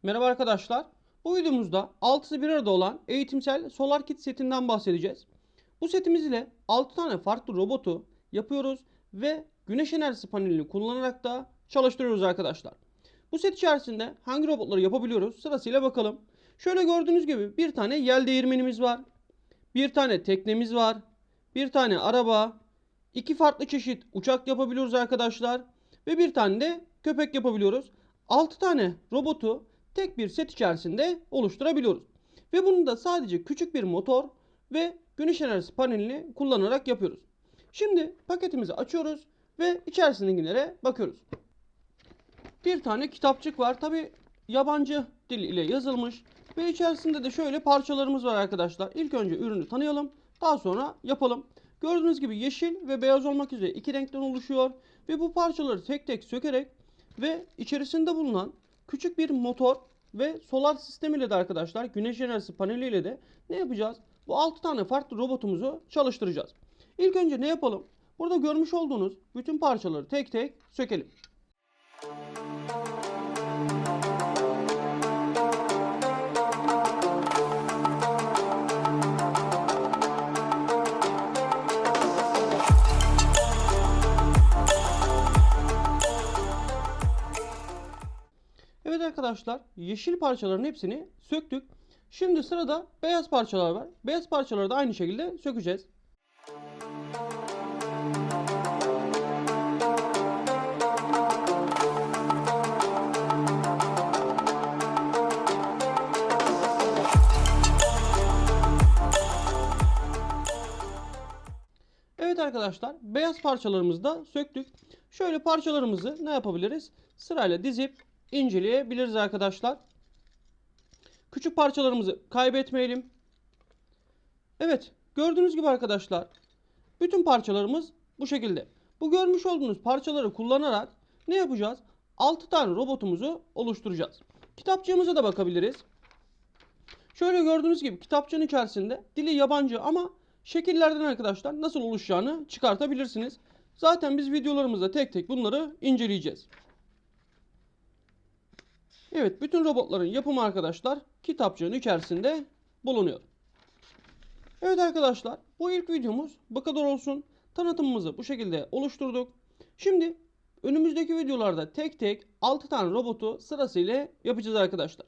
Merhaba arkadaşlar. Bu videomuzda 6'sı bir arada olan eğitimsel SolarKit setinden bahsedeceğiz. Bu setimiz ile 6 tane farklı robotu yapıyoruz ve güneş enerjisi panelini kullanarak da çalıştırıyoruz arkadaşlar. Bu set içerisinde hangi robotları yapabiliyoruz sırasıyla bakalım. Şöyle gördüğünüz gibi bir tane yel değirmenimiz var. Bir tane teknemiz var. Bir tane araba. İki farklı çeşit uçak yapabiliyoruz arkadaşlar. Ve bir tane de köpek yapabiliyoruz. 6 tane robotu tek bir set içerisinde oluşturabiliyoruz. Ve bunu da sadece küçük bir motor ve güneş enerjisi panelini kullanarak yapıyoruz. Şimdi paketimizi açıyoruz ve içerisindekilere bakıyoruz. Bir tane kitapçık var. Tabi yabancı dil ile yazılmış. Ve içerisinde de şöyle parçalarımız var arkadaşlar. İlk önce ürünü tanıyalım. Daha sonra yapalım. Gördüğünüz gibi yeşil ve beyaz olmak üzere iki renkten oluşuyor. Ve bu parçaları tek tek sökerek ve içerisinde bulunan küçük bir motor ve solar sistemiyle de arkadaşlar güneş enerjisi paneliyle de ne yapacağız? Bu 6 tane farklı robotumuzu çalıştıracağız. İlk önce ne yapalım? Burada görmüş olduğunuz bütün parçaları tek tek sökelim. Evet arkadaşlar, yeşil parçaların hepsini söktük. Şimdi sırada beyaz parçalar var. Beyaz parçaları da aynı şekilde sökeceğiz. Evet arkadaşlar, beyaz parçalarımızı da söktük. Şöyle parçalarımızı ne yapabiliriz? Sırayla dizip inceleyebiliriz arkadaşlar. Küçük parçalarımızı kaybetmeyelim. Evet, gördüğünüz gibi arkadaşlar, bütün parçalarımız bu şekilde. Bu görmüş olduğunuz parçaları kullanarak ne yapacağız? 6 tane robotumuzu oluşturacağız. Kitapçığımıza da bakabiliriz. Şöyle gördüğünüz gibi kitapçığın içerisinde dili yabancı ama şekillerden arkadaşlar nasıl oluşacağını çıkartabilirsiniz. Zaten biz videolarımızda tek tek bunları inceleyeceğiz. Evet, bütün robotların yapımı arkadaşlar kitapçığın içerisinde bulunuyor. Evet arkadaşlar, bu ilk videomuz bu kadar olsun. Tanıtımımızı bu şekilde oluşturduk. Şimdi önümüzdeki videolarda tek tek 6 tane robotu sırasıyla yapacağız arkadaşlar.